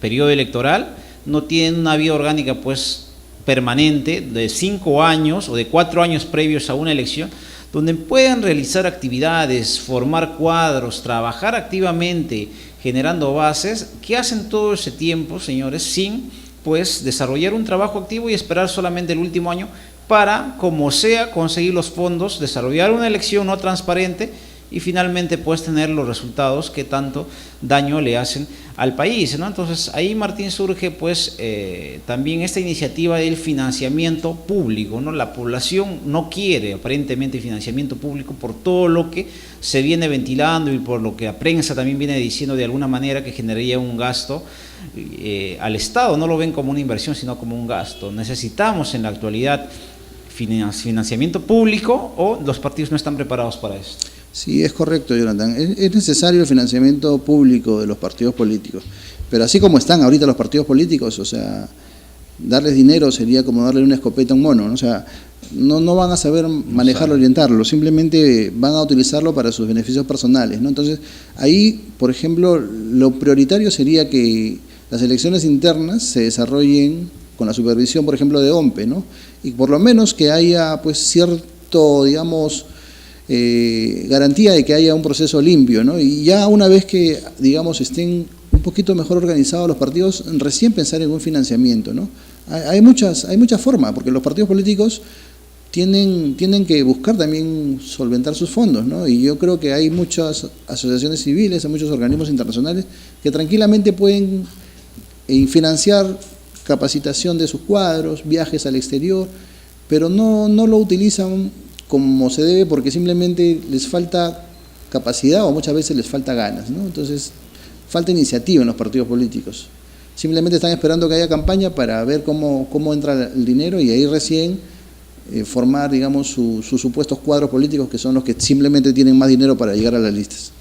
[SPEAKER 6] periodo electoral, no tienen una vida orgánica, pues, permanente de 5 años o de 4 años previos a una elección, donde puedan realizar actividades, formar cuadros, trabajar activamente, generando bases, que hacen todo ese tiempo, señores, sin, pues, desarrollar un trabajo activo y esperar solamente el último año para, como sea, conseguir los fondos, desarrollar una elección no transparente y finalmente, pues, tener los resultados que tanto daño le hacen al país, ¿no? Entonces, ahí, Martín, surge, pues, también esta iniciativa del financiamiento público, ¿no? La población no quiere, aparentemente, financiamiento público por todo lo que se viene ventilando y por lo que la prensa también viene diciendo de alguna manera que generaría un gasto al Estado. No lo ven como una inversión, sino como un gasto. Necesitamos en la actualidad financiamiento público, o los partidos no están preparados para esto.
[SPEAKER 7] Sí, es correcto, Jonathan. Es necesario el financiamiento público de los partidos políticos. Pero así como están ahorita los partidos políticos, o sea, darles dinero sería como darle una escopeta a un mono, ¿no? O sea, no van a saber manejarlo, orientarlo, simplemente van a utilizarlo para sus beneficios personales, ¿no? Entonces, ahí, por ejemplo, lo prioritario sería que las elecciones internas se desarrollen con la supervisión, por ejemplo, de OMPE, ¿no? Y por lo menos que haya, pues, cierto, garantía de que haya un proceso limpio, ¿no? Y ya una vez que, estén un poquito mejor organizados los partidos, recién pensar en un financiamiento, ¿no? Hay muchas formas, porque los partidos políticos tienen que buscar también solventar sus fondos, ¿no? Y yo creo que hay muchas asociaciones civiles, hay muchos organismos internacionales que tranquilamente pueden financiar capacitación de sus cuadros, viajes al exterior, pero no lo utilizan como se debe porque simplemente les falta capacidad o muchas veces les falta ganas, ¿no? Entonces, falta iniciativa en los partidos políticos. Simplemente están esperando que haya campaña para ver cómo entra el dinero y ahí recién formar, sus supuestos cuadros políticos, que son los que simplemente tienen más dinero para llegar a las listas.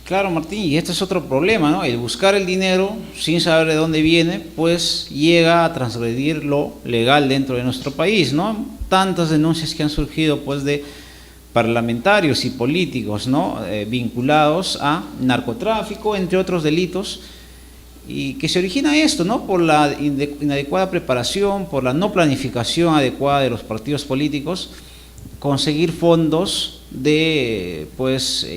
[SPEAKER 6] Claro, Martín, y este es otro problema, ¿no? El buscar el dinero sin saber de dónde viene, pues llega a transgredir lo legal dentro de nuestro país, ¿no? Tantas denuncias que han surgido, pues, de parlamentarios y políticos, ¿no? Vinculados a narcotráfico, entre otros delitos, y que se origina esto, ¿no? Por la inadecuada preparación, por la no planificación adecuada de los partidos políticos, conseguir fondos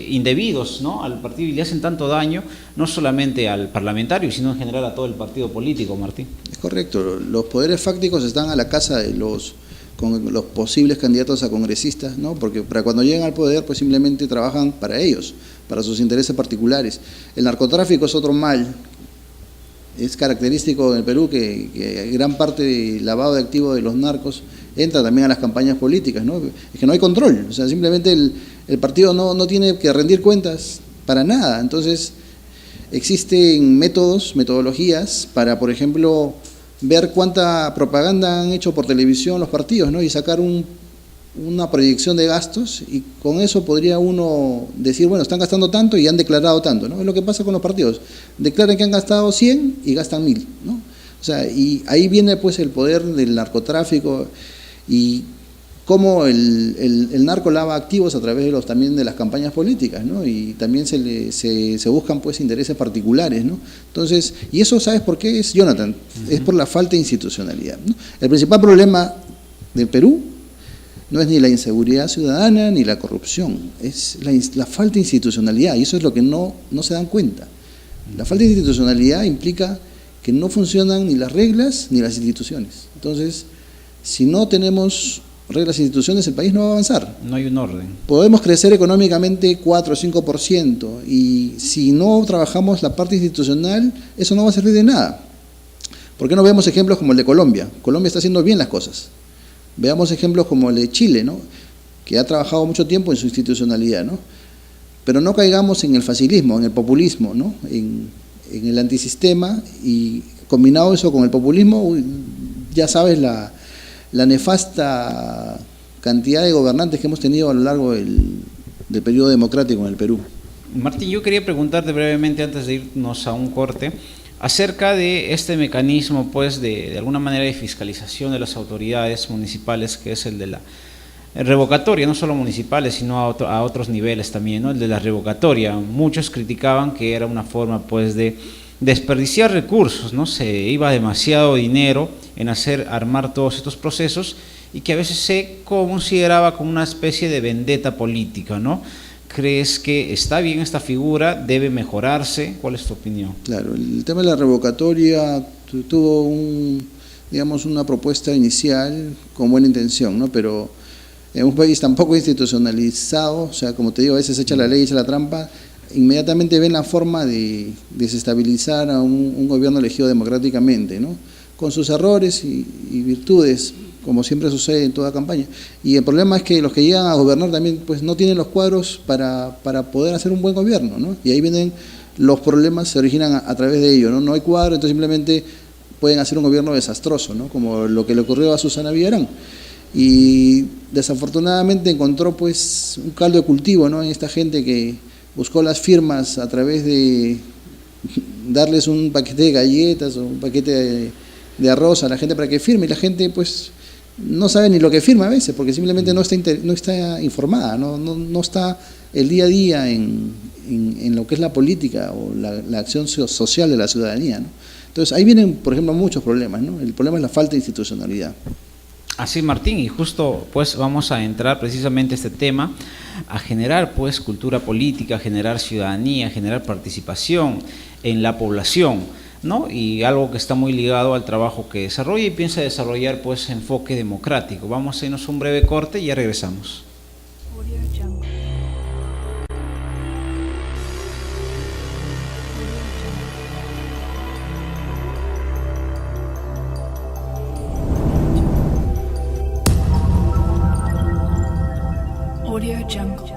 [SPEAKER 6] indebidos, ¿no? Al partido, y le hacen tanto daño no solamente al parlamentario, sino en general a todo el partido político, Martín.
[SPEAKER 7] Es correcto, los poderes fácticos están a la casa de con los posibles candidatos a congresistas, ¿no? Porque para cuando llegan al poder, pues simplemente trabajan para ellos, para sus intereses particulares. El narcotráfico es otro mal. Es característico en el Perú que gran parte del lavado de activos de los narcos entra también a las campañas políticas, ¿no? Es que no hay control, o sea, simplemente el partido no tiene que rendir cuentas para nada. Entonces, existen metodologías para, por ejemplo, ver cuánta propaganda han hecho por televisión los partidos, ¿no? Y sacar una proyección de gastos, y con eso podría uno decir, bueno, están gastando tanto y han declarado tanto, ¿no? Es lo que pasa con los partidos, declaran que han gastado 100 y gastan 1000, ¿no? O sea, y ahí viene pues el poder del narcotráfico y cómo el narco lava activos a través de también de las campañas políticas, ¿no? Y también se buscan pues intereses particulares, ¿no? Entonces, y eso, ¿sabes por qué es, Jonathan? Es por la falta de institucionalidad, ¿no? El principal problema del Perú no es ni la inseguridad ciudadana ni la corrupción, es la falta de institucionalidad, y eso es lo que no se dan cuenta. La falta de institucionalidad implica que no funcionan ni las reglas ni las instituciones. Entonces, si no tenemos reglas e instituciones, el país no va a avanzar.
[SPEAKER 6] No hay un orden.
[SPEAKER 7] Podemos crecer económicamente 4 o 5%, y si no trabajamos la parte institucional, eso no va a servir de nada. ¿Por qué no vemos ejemplos como el de Colombia? Colombia está haciendo bien las cosas. Veamos ejemplos como el de Chile, ¿no? Que ha trabajado mucho tiempo en su institucionalidad, ¿no? Pero no caigamos en el facilismo, en el populismo, ¿no? En el antisistema, y combinado eso con el populismo, ya sabes la nefasta cantidad de gobernantes que hemos tenido a lo largo del periodo democrático en el Perú.
[SPEAKER 6] Martín, yo quería preguntarte brevemente antes de irnos a un corte acerca de este mecanismo, pues, de alguna manera de fiscalización de las autoridades municipales, que es el de la revocatoria, no solo municipales, sino a otros niveles también, ¿no? El de la revocatoria. Muchos criticaban que era una forma, pues, de desperdiciar recursos, ¿no? Se iba demasiado dinero en armar todos estos procesos, y que a veces se consideraba como una especie de vendetta política, ¿no? ¿Crees que está bien esta figura? ¿Debe mejorarse? ¿Cuál es tu opinión?
[SPEAKER 7] Claro, el tema de la revocatoria tuvo una propuesta inicial con buena intención, ¿no? Pero en un país tan poco institucionalizado, o sea, como te digo, a veces echa la ley, echa la trampa, inmediatamente ven la forma de desestabilizar a un gobierno elegido democráticamente, ¿no? Con sus errores y virtudes, como siempre sucede en toda campaña. Y el problema es que los que llegan a gobernar también pues no tienen los cuadros para poder hacer un buen gobierno, ¿no? Y ahí vienen los problemas, se originan a través de ello, ¿no? No hay cuadro, entonces simplemente pueden hacer un gobierno desastroso, ¿no? Como lo que le ocurrió a Susana Villarán. Y desafortunadamente encontró pues un caldo de cultivo, ¿no? En esta gente que buscó las firmas a través de darles un paquete de galletas o un paquete de arroz a la gente para que firme, y la gente pues no sabe ni lo que firma a veces, porque simplemente no está informada, no está el día a día en lo que es la política o la acción social de la ciudadanía, ¿no? Entonces ahí vienen, por ejemplo, muchos problemas, ¿no? El problema es la falta de institucionalidad.
[SPEAKER 6] Así, Martín, y justo pues vamos a entrar precisamente a este tema, a generar pues cultura política, a generar ciudadanía, a generar participación en la población, ¿no? Y algo que está muy ligado al trabajo que desarrolla y piensa desarrollar pues enfoque democrático. Vamos a irnos a un breve corte y ya regresamos.
[SPEAKER 1] Audio Jungle. Audio Jungle.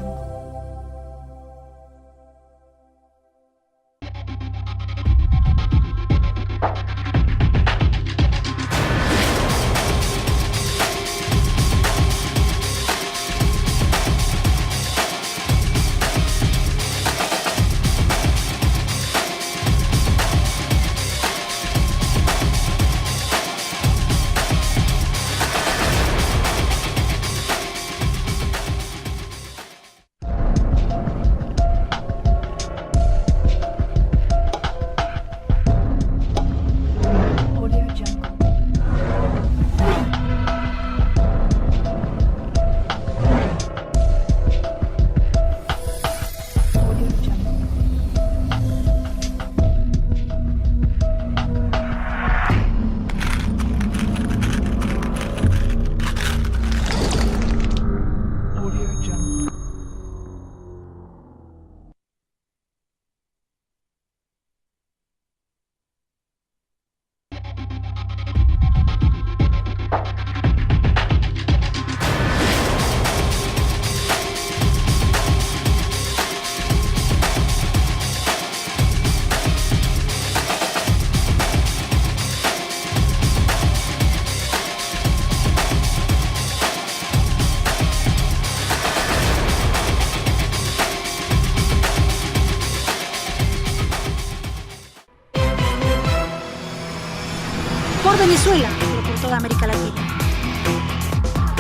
[SPEAKER 2] Venezuela, pero por toda América Latina.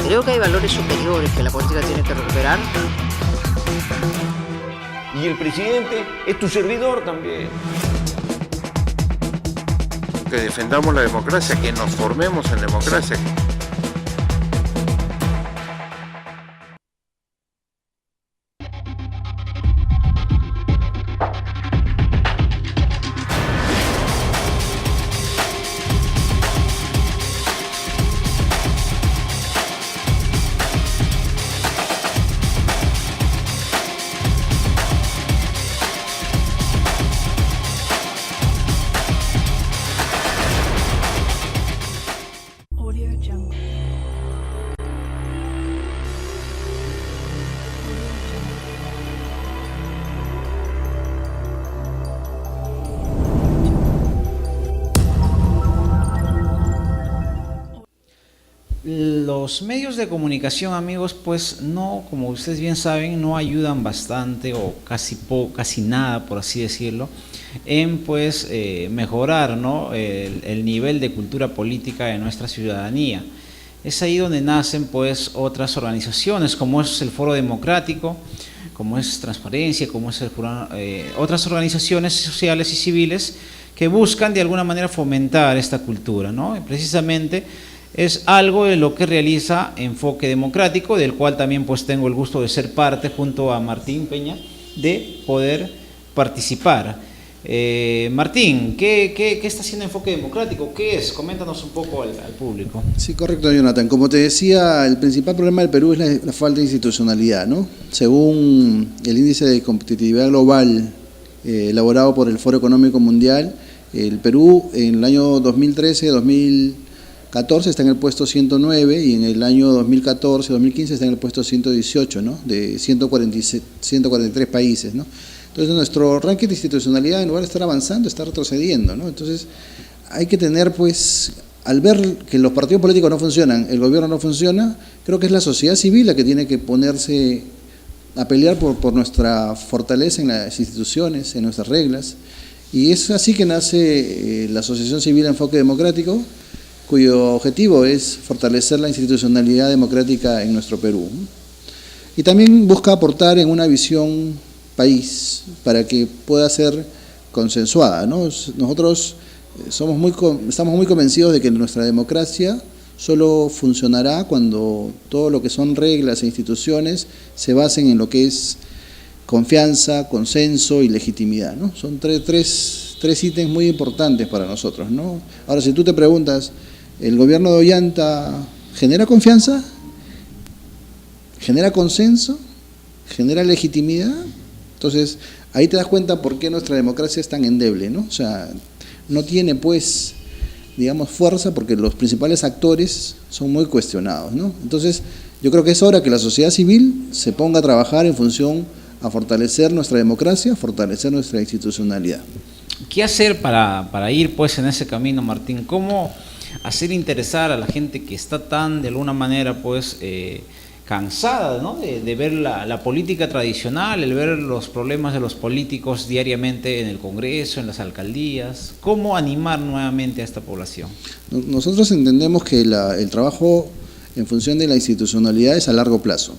[SPEAKER 3] Creo que hay valores superiores que la política tiene que recuperar.
[SPEAKER 4] Y el presidente es tu servidor también.
[SPEAKER 5] Que defendamos la democracia, que nos formemos en democracia.
[SPEAKER 1] Audio Jungle.
[SPEAKER 6] Los medios de comunicación, amigos, pues no, como ustedes bien saben, no ayudan bastante o casi nada, por así decirlo, en pues mejorar, ¿no?, el nivel de cultura política de nuestra ciudadanía. Es ahí donde nacen pues otras organizaciones, como es el Foro Democrático, como es Transparencia, como es otras organizaciones sociales y civiles que buscan de alguna manera fomentar esta cultura, ¿no? Y precisamente es algo de lo que realiza Enfoque Democrático, del cual también pues tengo el gusto de ser parte junto a Martín Peña, de poder participar. Martín, ¿qué está haciendo Enfoque Democrático? ¿Qué es? Coméntanos un poco al público.
[SPEAKER 7] Sí, correcto, Jonathan. Como te decía, el principal problema del Perú es la falta de institucionalidad, ¿no? Según el índice de competitividad global elaborado por el Foro Económico Mundial, el Perú en el año 2013-2014 está en el puesto 109 y en el año 2014-2015 está en el puesto 118, ¿no?, de 143 países, ¿no? Entonces nuestro ranking de institucionalidad, en lugar de estar avanzando, está retrocediendo, ¿no? Entonces hay que tener, pues, al ver que los partidos políticos no funcionan, el gobierno no funciona, creo que es la sociedad civil la que tiene que ponerse a pelear por nuestra fortaleza en las instituciones, en nuestras reglas, y es así que nace la Asociación Civil Enfoque Democrático, cuyo objetivo es fortalecer la institucionalidad democrática en nuestro Perú. Y también busca aportar en una visión país para que pueda ser consensuada, ¿no? Nosotros estamos muy convencidos de que nuestra democracia solo funcionará cuando todo lo que son reglas e instituciones se basen en lo que es confianza, consenso y legitimidad, ¿no? Son tres ítems muy importantes para nosotros, ¿no? Ahora, si tú te preguntas, ¿el gobierno de Ollanta genera confianza? ¿Genera consenso? ¿Genera legitimidad? Entonces, ahí te das cuenta por qué nuestra democracia es tan endeble, ¿no? O sea, no tiene, pues, digamos, fuerza porque los principales actores son muy cuestionados, ¿no? Entonces, yo creo que es hora que la sociedad civil se ponga a trabajar en función a fortalecer nuestra democracia, fortalecer nuestra institucionalidad.
[SPEAKER 6] ¿Qué hacer para ir, pues, en ese camino, Martín? ¿Cómo hacer interesar a la gente que está tan, de alguna manera, pues, cansada, ¿no?, de ver la política tradicional, el ver los problemas de los políticos diariamente en el Congreso, en las alcaldías? ¿Cómo animar nuevamente a esta población?
[SPEAKER 7] Nosotros entendemos que el trabajo en función de la institucionalidad es a largo plazo.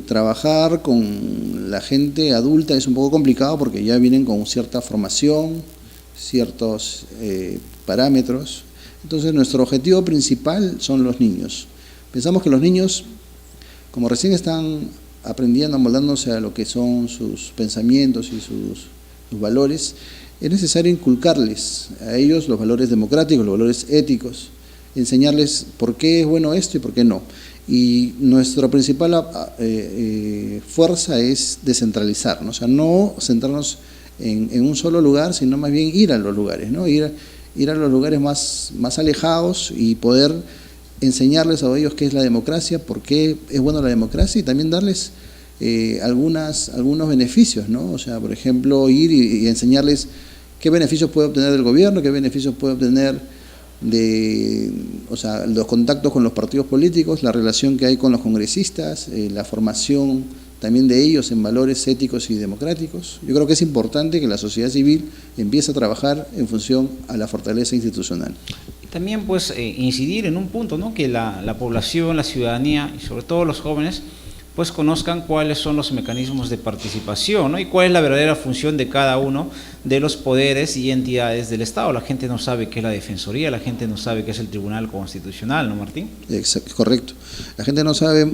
[SPEAKER 7] Trabajar con la gente adulta es un poco complicado porque ya vienen con cierta formación, ciertos parámetros. Entonces nuestro objetivo principal son los niños. Pensamos que los niños, como recién están aprendiendo, amoldándose a lo que son sus pensamientos y sus valores, es necesario inculcarles a ellos los valores democráticos, los valores éticos, enseñarles por qué es bueno esto y por qué no. Y nuestra principal fuerza es descentralizar, ¿no? O sea, no centrarnos en un solo lugar, sino más bien ir a los lugares, ¿no? Ir a los lugares más alejados y poder enseñarles a ellos qué es la democracia, por qué es buena la democracia y también darles algunos beneficios, ¿no? O sea, por ejemplo, ir y enseñarles qué beneficios puede obtener del gobierno, qué beneficios puede obtener los contactos con los partidos políticos, la relación que hay con los congresistas, la formación también de ellos en valores éticos y democráticos. Yo creo que es importante que la sociedad civil empiece a trabajar en función a la fortaleza institucional.
[SPEAKER 6] también pues incidir en un punto, ¿no? Que la población, la ciudadanía y sobre todo los jóvenes pues conozcan cuáles son los mecanismos de participación, ¿no? Y cuál es la verdadera función de cada uno de los poderes y entidades del Estado. La gente no sabe qué es la Defensoría, la gente no sabe qué es el Tribunal Constitucional, ¿no, Martín?
[SPEAKER 7] Exacto, correcto. La gente no sabe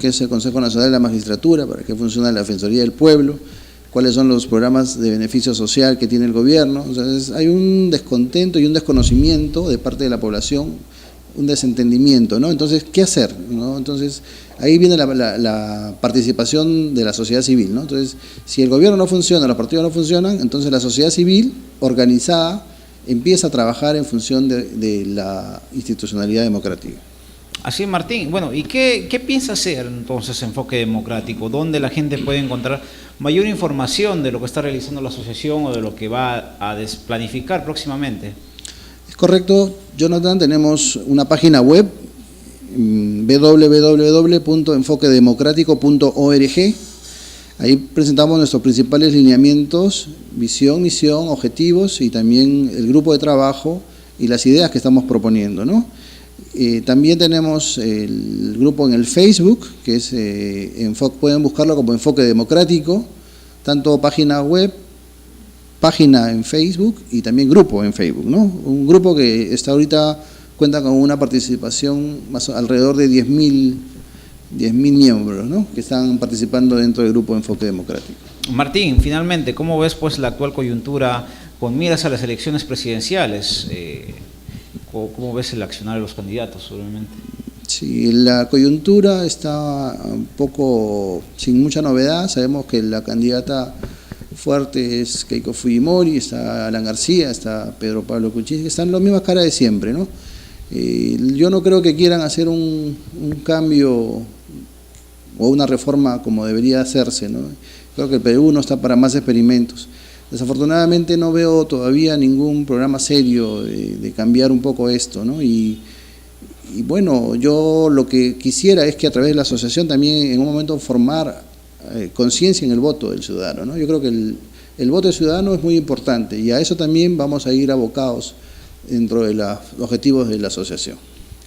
[SPEAKER 7] qué es el Consejo Nacional de la Magistratura, para qué funciona la Defensoría del Pueblo, cuáles son los programas de beneficio social que tiene el gobierno. O sea, hay un descontento y un desconocimiento de parte de la población, un desentendimiento, ¿no? Entonces, ¿qué hacer, ¿no? Entonces, ahí viene la participación de la sociedad civil, ¿no? Entonces, si el gobierno no funciona, los partidos no funcionan, entonces la sociedad civil organizada empieza a trabajar en función de la institucionalidad democrática.
[SPEAKER 6] Así es, Martín. Bueno, ¿y qué piensa hacer entonces Enfoque Democrático? ¿Dónde la gente puede encontrar mayor información de lo que está realizando la asociación o de lo que va a planificar próximamente?
[SPEAKER 7] Es correcto, Jonathan, tenemos una página web, www.enfoquedemocrático.org. Ahí presentamos nuestros principales lineamientos, visión, misión, objetivos y también el grupo de trabajo y las ideas que estamos proponiendo, ¿no? También tenemos el grupo en el Facebook, que es pueden buscarlo como Enfoque Democrático, tanto página web, página en Facebook y también grupo en Facebook, ¿no? Un grupo que está ahorita cuenta con una participación alrededor de 10.000 miembros, ¿no? Que están participando dentro del grupo Enfoque Democrático.
[SPEAKER 6] Martín, finalmente, ¿cómo ves pues la actual coyuntura con miras a las elecciones presidenciales? ¿Cómo ves el accionar de los candidatos, obviamente?
[SPEAKER 7] Sí, la coyuntura está un poco sin mucha novedad. Sabemos que la candidata fuerte es Keiko Fujimori, está Alan García, está Pedro Pablo Kuczynski, están las mismas caras de siempre, ¿no? Yo no creo que quieran hacer un cambio o una reforma como debería hacerse, ¿no? Creo que el Perú no está para más experimentos. Desafortunadamente no veo todavía ningún programa serio de cambiar un poco esto, ¿no? Y bueno, yo lo que quisiera es que a través de la asociación también en un momento formar conciencia en el voto del ciudadano, ¿no? Yo creo que el voto del ciudadano es muy importante y a eso también vamos a ir abocados dentro de los objetivos de la asociación.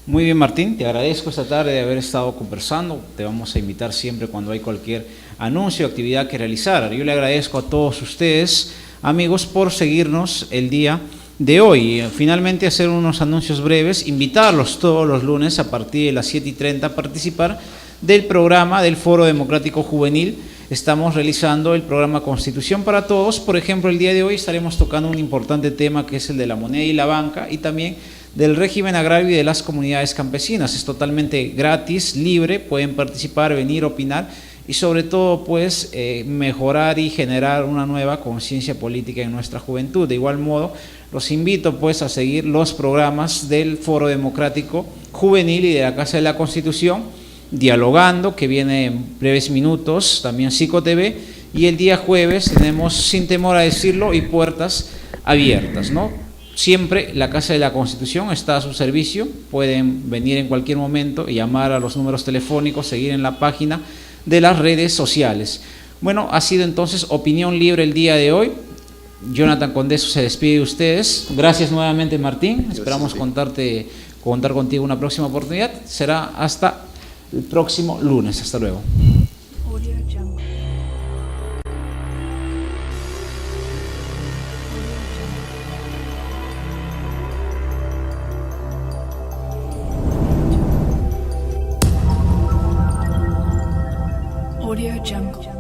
[SPEAKER 6] Muy bien, Martín, te agradezco esta tarde de haber estado conversando. Te vamos a invitar siempre cuando hay cualquier anuncio o actividad que realizar. Yo le agradezco a todos ustedes, amigos, por seguirnos el día de hoy. Finalmente, hacer unos anuncios breves, invitarlos todos los lunes a partir de las 7:30 a participar del programa del Foro Democrático Juvenil. Estamos realizando el programa Constitución para Todos. Por ejemplo, el día de hoy estaremos tocando un importante tema que es el de la moneda y la banca y también del régimen agrario y de las comunidades campesinas. Es totalmente gratis, libre, pueden participar, venir, opinar y sobre todo pues mejorar y generar una nueva conciencia política en nuestra juventud. De igual modo, los invito pues a seguir los programas del Foro Democrático Juvenil y de la Casa de la Constitución, Dialogando, que viene en breves minutos, también PsicoTV, y el día jueves tenemos Sin Temor a Decirlo y Puertas Abiertas, ¿no? Siempre la Casa de la Constitución está a su servicio, pueden venir en cualquier momento y llamar a los números telefónicos, seguir en la página de las redes sociales. Bueno, ha sido entonces Opinión Libre el día de hoy. Jonathan Condeso se despide de ustedes. Gracias nuevamente, Martín. Gracias. Esperamos contar contigo una próxima oportunidad. Será hasta el próximo lunes. Hasta luego.
[SPEAKER 1] Audio Jungle. Audio Jungle.